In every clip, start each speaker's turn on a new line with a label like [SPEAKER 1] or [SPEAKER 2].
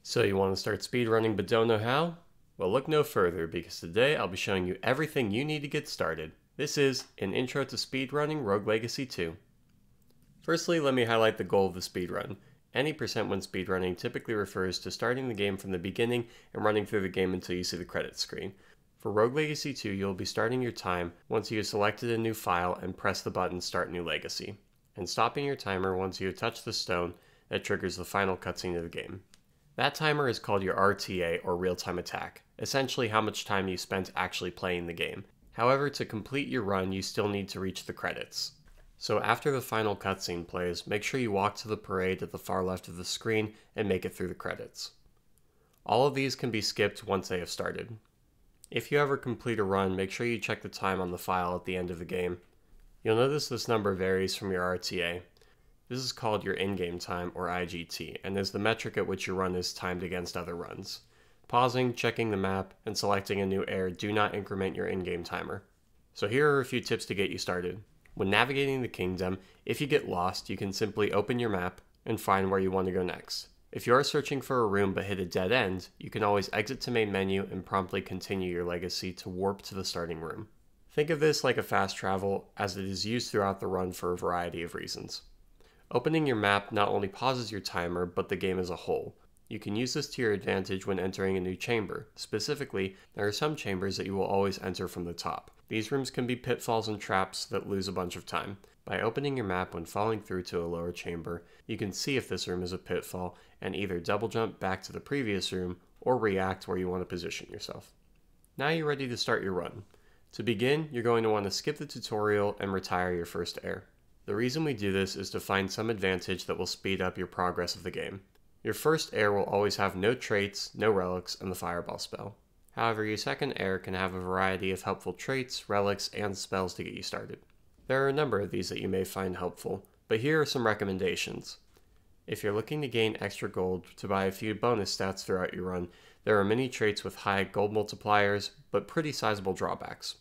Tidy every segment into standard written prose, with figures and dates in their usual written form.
[SPEAKER 1] So you want to start speedrunning but don't know how? Well, look no further because today I'll be showing you everything you need to get started. This is an intro to speedrunning Rogue Legacy 2. Firstly, let me highlight the goal of the speedrun. Any percent when speedrunning typically refers to starting the game from the beginning and running through the game until you see the credits screen. For Rogue Legacy 2, you'll be starting your time once you have selected a new file and press the button Start New Legacy, and stopping your timer once you have touched the stone that triggers the final cutscene of the game. That timer is called your RTA, or real-time attack, essentially how much time you spent actually playing the game. However, to complete your run, you still need to reach the credits. So after the final cutscene plays, make sure you walk to the parade at the far left of the screen and make it through the credits. All of these can be skipped once they have started. If you ever complete a run, make sure you check the time on the file at the end of the game. You'll notice this number varies from your RTA. This is called your in-game time, or IGT, and is the metric at which your run is timed against other runs. Pausing, checking the map, and selecting a new air do not increment your in-game timer. So here are a few tips to get you started. When navigating the kingdom, if you get lost, you can simply open your map and find where you want to go next. If you are searching for a room but hit a dead end, you can always exit to main menu and promptly continue your legacy to warp to the starting room. Think of this like a fast travel, as it is used throughout the run for a variety of reasons. Opening your map not only pauses your timer, but the game as a whole. You can use this to your advantage when entering a new chamber. Specifically, there are some chambers that you will always enter from the top. These rooms can be pitfalls and traps that lose a bunch of time. By opening your map when falling through to a lower chamber, you can see if this room is a pitfall and either double jump back to the previous room or react where you want to position yourself. Now you're ready to start your run. To begin, you're going to want to skip the tutorial and retire your first air. The reason we do this is to find some advantage that will speed up your progress of the game. Your first air will always have no traits, no relics, and the fireball spell. However, your second air can have a variety of helpful traits, relics, and spells to get you started. There are a number of these that you may find helpful, but here are some recommendations. If you're looking to gain extra gold to buy a few bonus stats throughout your run, there are many traits with high gold multipliers, but pretty sizable drawbacks.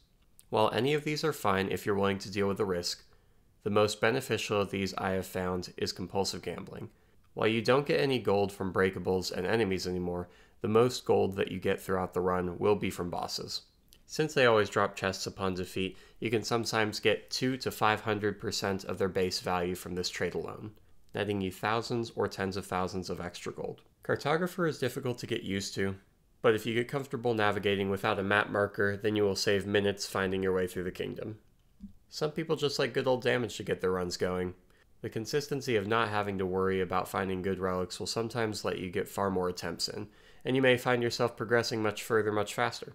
[SPEAKER 1] While any of these are fine if you're willing to deal with the risk, the most beneficial of these I have found is compulsive gambling. While you don't get any gold from breakables and enemies anymore, the most gold that you get throughout the run will be from bosses. Since they always drop chests upon defeat, you can sometimes get 200 to 500% of their base value from this trait alone, netting you thousands or tens of thousands of extra gold. Cartographer is difficult to get used to, but if you get comfortable navigating without a map marker, then you will save minutes finding your way through the kingdom. Some people just like good old damage to get their runs going. The consistency of not having to worry about finding good relics will sometimes let you get far more attempts in, and you may find yourself progressing much further much faster.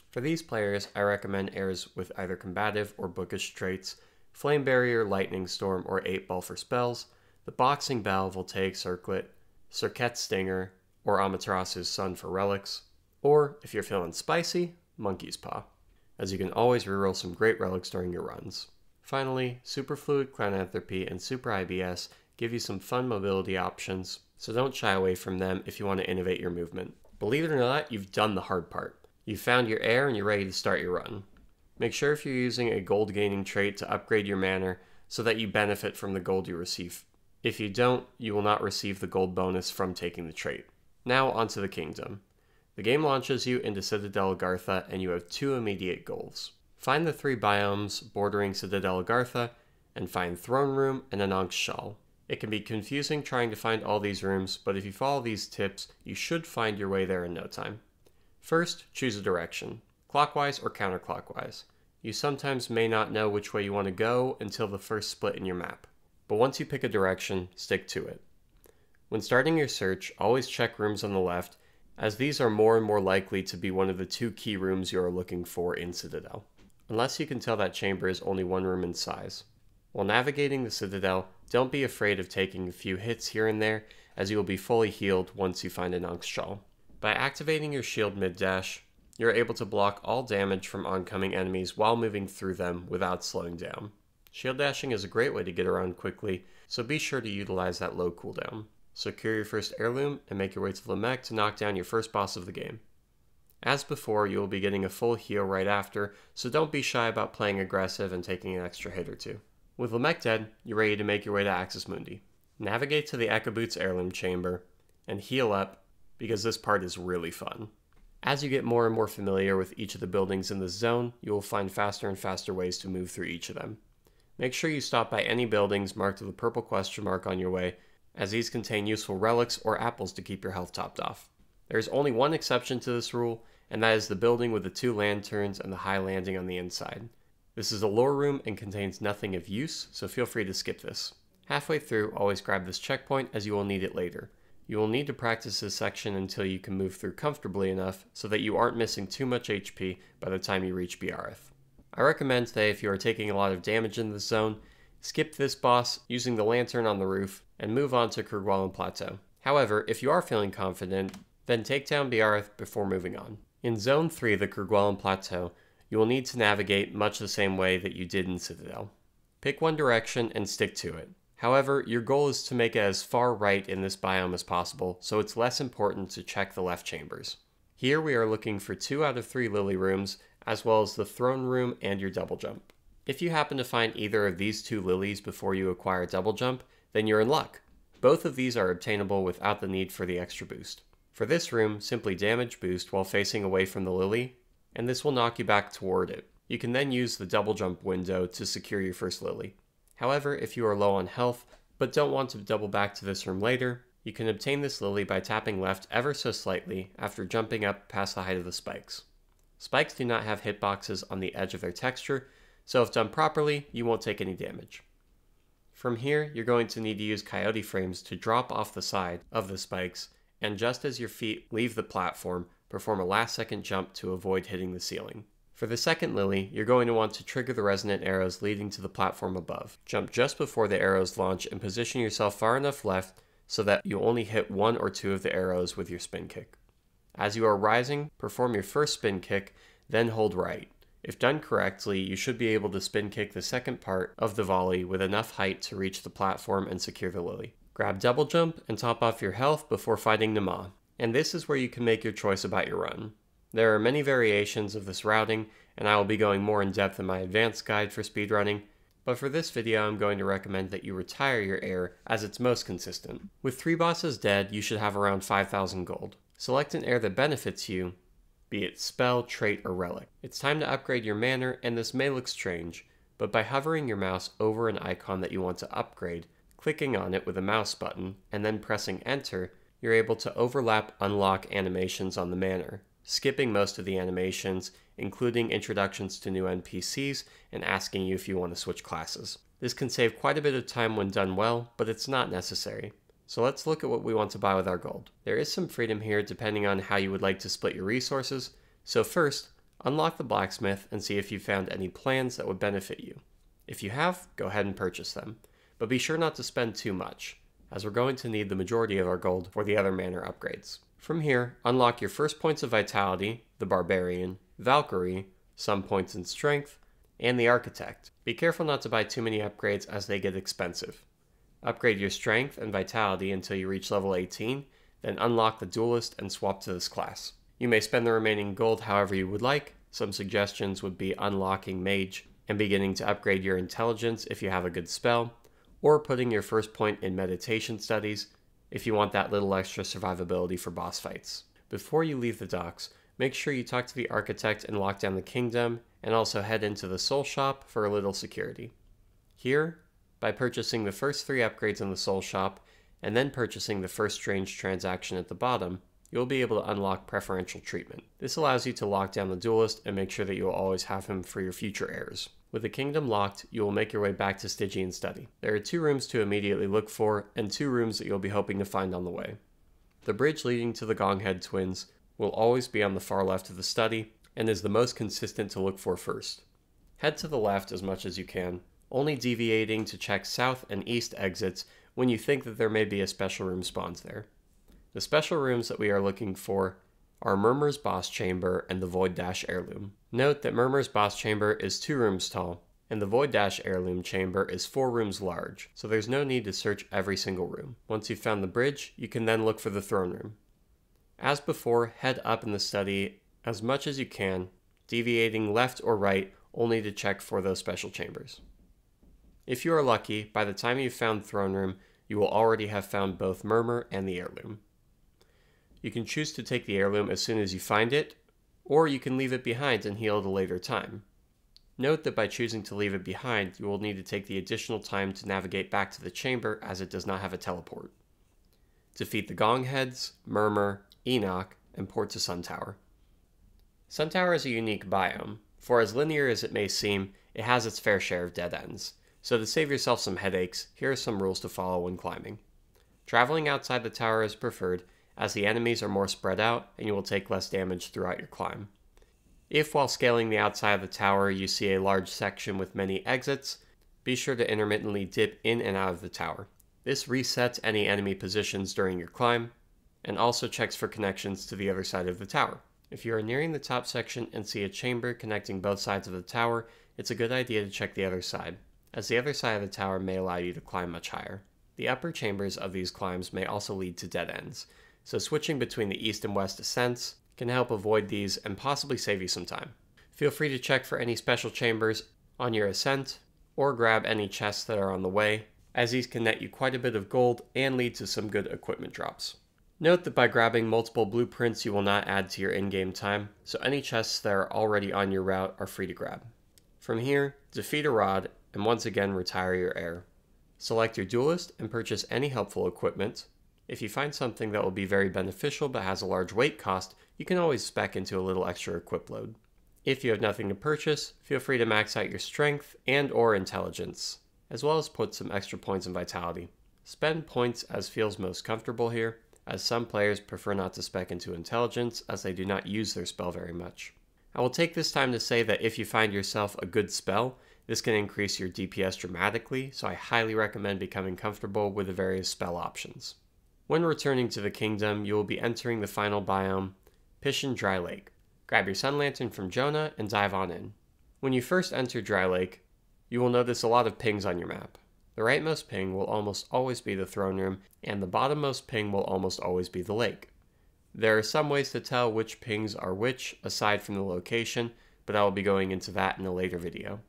[SPEAKER 1] For these players, I recommend airs with either combative or bookish traits, Flame Barrier, Lightning Storm, or 8-Ball for spells, the Boxing Bell, Voltaic Circlet, Cirquet's Stinger, or Amaterasu's Sun for relics, or, if you're feeling spicy, Monkey's Paw, as you can always reroll some great relics during your runs. Finally, Superfluid Clownanthropy and Super IBS give you some fun mobility options, so don't shy away from them if you want to innovate your movement. Believe it or not, you've done the hard part. You've found your air and you're ready to start your run. Make sure if you're using a gold gaining trait to upgrade your manner so that you benefit from the gold you receive. If you don't, you will not receive the gold bonus from taking the trait. Now onto the kingdom. The game launches you into Citadel Agartha and you have 2 immediate goals. Find the 3 biomes bordering Citadel Agartha and find Throne Room and Anonk's Shawl. It can be confusing trying to find all these rooms, but if you follow these tips, you should find your way there in no time. First, choose a direction, clockwise or counterclockwise. You sometimes may not know which way you want to go until the first split in your map, but once you pick a direction, stick to it. When starting your search, always check rooms on the left, as these are more and more likely to be one of the 2 key rooms you are looking for in Citadel, unless you can tell that chamber is only 1 room in size. While navigating the Citadel, don't be afraid of taking a few hits here and there, as you will be fully healed once you find Anonk's Shawl. By activating your shield mid-dash, you're able to block all damage from oncoming enemies while moving through them without slowing down. Shield dashing is a great way to get around quickly, so be sure to utilize that low cooldown. Secure your first heirloom and make your way to Lamech to knock down your first boss of the game. As before, you will be getting a full heal right after, so don't be shy about playing aggressive and taking an extra hit or 2. With Lamech dead, you're ready to make your way to Axis Mundi. Navigate to the Echo Boots heirloom chamber and heal up because this part is really fun. As you get more and more familiar with each of the buildings in this zone, you will find faster and faster ways to move through each of them. Make sure you stop by any buildings marked with a purple question mark on your way, as these contain useful relics or apples to keep your health topped off. There is only one exception to this rule, and that is the building with the 2 lanterns and the high landing on the inside. This is a lore room and contains nothing of use, so feel free to skip this. Halfway through, always grab this checkpoint as you will need it later. You will need to practice this section until you can move through comfortably enough so that you aren't missing too much HP by the time you reach Biareth. I recommend that if you are taking a lot of damage in this zone, skip this boss using the lantern on the roof and move on to Kerguelen Plateau. However, if you are feeling confident, then take down Biareth before moving on. In Zone 3, the Kerguelen Plateau, you will need to navigate much the same way that you did in Citadel. Pick one direction and stick to it. However, your goal is to make it as far right in this biome as possible, so it's less important to check the left chambers. Here we are looking for 2 out of 3 lily rooms, as well as the throne room and your double jump. If you happen to find either of these 2 lilies before you acquire double jump, then you're in luck. Both of these are obtainable without the need for the extra boost. For this room, simply damage boost while facing away from the lily, and this will knock you back toward it. You can then use the double jump window to secure your first lily. However, if you are low on health, but don't want to double back to this room later, you can obtain this lily by tapping left ever so slightly after jumping up past the height of the spikes. Spikes do not have hitboxes on the edge of their texture, so if done properly, you won't take any damage. From here, you're going to need to use coyote frames to drop off the side of the spikes, and just as your feet leave the platform, perform a last second jump to avoid hitting the ceiling. For the second lily, you're going to want to trigger the resonant arrows leading to the platform above. Jump just before the arrows launch and position yourself far enough left so that you only hit 1 or 2 of the arrows with your spin kick. As you are rising, perform your first spin kick, then hold right. If done correctly, you should be able to spin kick the second part of the volley with enough height to reach the platform and secure the lily. Grab double jump and top off your health before fighting Nama. And this is where you can make your choice about your run. There are many variations of this routing, and I will be going more in depth in my advanced guide for speedrunning, but for this video I'm going to recommend that you retire your heir as it's most consistent. With 3 bosses dead, you should have around 5,000 gold. Select an heir that benefits you, be it spell, trait, or relic. It's time to upgrade your manor, and this may look strange, but by hovering your mouse over an icon that you want to upgrade, clicking on it with a mouse button, and then pressing enter, you're able to overlap unlock animations on the manor, skipping most of the animations, including introductions to new NPCs and asking you if you want to switch classes. This can save quite a bit of time when done well, but it's not necessary. So let's look at what we want to buy with our gold. There is some freedom here depending on how you would like to split your resources, so first, unlock the blacksmith and see if you found any plans that would benefit you. If you have, go ahead and purchase them, but be sure not to spend too much, as we're going to need the majority of our gold for the other manor upgrades. From here, unlock your first points of vitality, the barbarian, Valkyrie, some points in strength, and the architect. Be careful not to buy too many upgrades as they get expensive. Upgrade your strength and vitality until you reach level 18, then unlock the duelist and swap to this class. You may spend the remaining gold however you would like. Some suggestions would be unlocking mage and beginning to upgrade your intelligence if you have a good spell, or putting your first point in meditation studies if you want that little extra survivability for boss fights. Before you leave the docks, make sure you talk to the architect and lock down the kingdom, and also head into the soul shop for a little security. Here, by purchasing the first 3 upgrades in the soul shop, and then purchasing the first strange transaction at the bottom, you'll be able to unlock preferential treatment. This allows you to lock down the duelist and make sure that you'll always have him for your future heirs. With the kingdom locked, you will make your way back to Stygian Study. There are 2 rooms to immediately look for, and 2 rooms that you'll be hoping to find on the way. The bridge leading to the Gonghead twins will always be on the far left of the study, and is the most consistent to look for first. Head to the left as much as you can, only deviating to check south and east exits when you think that there may be a special room spawns there. The special rooms that we are looking for are Murmur's Boss Chamber and the Void Dash Heirloom. Note that Murmur's Boss Chamber is 2 rooms tall, and the Void Dash Heirloom Chamber is 4 rooms large, so there's no need to search every single room. Once you've found the bridge, you can then look for the throne room. As before, head up in the study as much as you can, deviating left or right only to check for those special chambers. If you are lucky, by the time you've found throne room, you will already have found both Murmur and the heirloom. You can choose to take the heirloom as soon as you find it, or you can leave it behind and heal at a later time. Note that by choosing to leave it behind, you will need to take the additional time to navigate back to the chamber as it does not have a teleport. Defeat the Gong Heads, Murmur, Enoch, and port to Sun Tower. Sun Tower is a unique biome. For as linear as it may seem, it has its fair share of dead ends. So to save yourself some headaches, here are some rules to follow when climbing. Traveling outside the tower is preferred, as the enemies are more spread out and you will take less damage throughout your climb. If while scaling the outside of the tower you see a large section with many exits, be sure to intermittently dip in and out of the tower. This resets any enemy positions during your climb, and also checks for connections to the other side of the tower. If you are nearing the top section and see a chamber connecting both sides of the tower, it's a good idea to check the other side, as the other side of the tower may allow you to climb much higher. The upper chambers of these climbs may also lead to dead ends, so switching between the east and west ascents can help avoid these and possibly save you some time. Feel free to check for any special chambers on your ascent, or grab any chests that are on the way, as these can net you quite a bit of gold and lead to some good equipment drops. Note that by grabbing multiple blueprints you will not add to your in-game time, so any chests that are already on your route are free to grab. From here, defeat a rod and once again retire your heir. Select your duelist and purchase any helpful equipment. If you find something that will be very beneficial but has a large weight cost, you can always spec into a little extra equip load. If you have nothing to purchase, feel free to max out your strength and or intelligence, as well as put some extra points in vitality. Spend points as feels most comfortable here, as some players prefer not to spec into intelligence as they do not use their spell very much. I will take this time to say that if you find yourself a good spell, this can increase your DPS dramatically, so I highly recommend becoming comfortable with the various spell options. When returning to the kingdom, you will be entering the final biome, Pishin Dry Lake. Grab your sun lantern from Jonah and dive on in. When you first enter Dry Lake, you will notice a lot of pings on your map. The rightmost ping will almost always be the throne room, and the bottommost ping will almost always be the lake. There are some ways to tell which pings are which, aside from the location, but I will be going into that in a later video.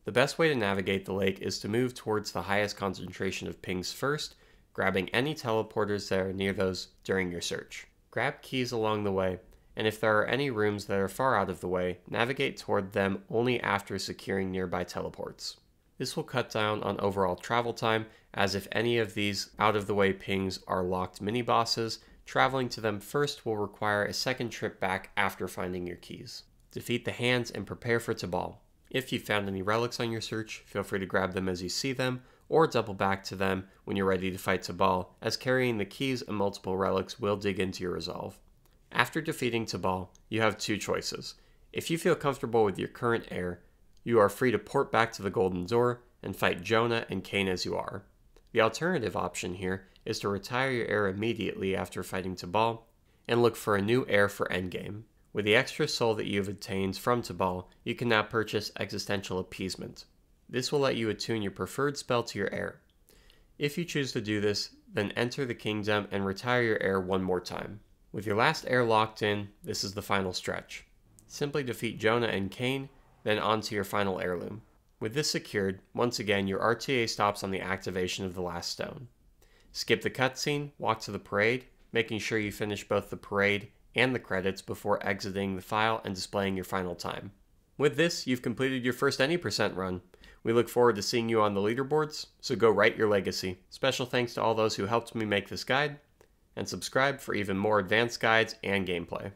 [SPEAKER 1] The best way to navigate the lake is to move towards the highest concentration of pings first, grabbing any teleporters that are near those during your search. Grab keys along the way, and if there are any rooms that are far out of the way, navigate toward them only after securing nearby teleports. This will cut down on overall travel time, as if any of these out-of-the-way pings are locked mini-bosses, traveling to them first will require a second trip back after finding your keys. Defeat the hands and prepare for Tabal. If you found any relics on your search, feel free to grab them as you see them, or double back to them when you're ready to fight Tabal, as carrying the keys and multiple relics will dig into your resolve. After defeating Tabal, you have two choices. If you feel comfortable with your current heir, you are free to port back to the Golden Door and fight Jonah and Cain as you are. The alternative option here is to retire your heir immediately after fighting Tabal and look for a new heir for endgame. With the extra soul that you have obtained from Tabal, you can now purchase Existential Appeasement. This will let you attune your preferred spell to your heir. If you choose to do this, then enter the kingdom and retire your heir one more time. With your last heir locked in, this is the final stretch. Simply defeat Jonah and Cain, then onto your final heirloom. With this secured, once again your RTA stops on the activation of the last stone. Skip the cutscene, walk to the parade, making sure you finish both the parade and the credits before exiting the file and displaying your final time. With this, you've completed your first any percent run. We look forward to seeing you on the leaderboards, so go write your legacy. Special thanks to all those who helped me make this guide, and subscribe for even more advanced guides and gameplay.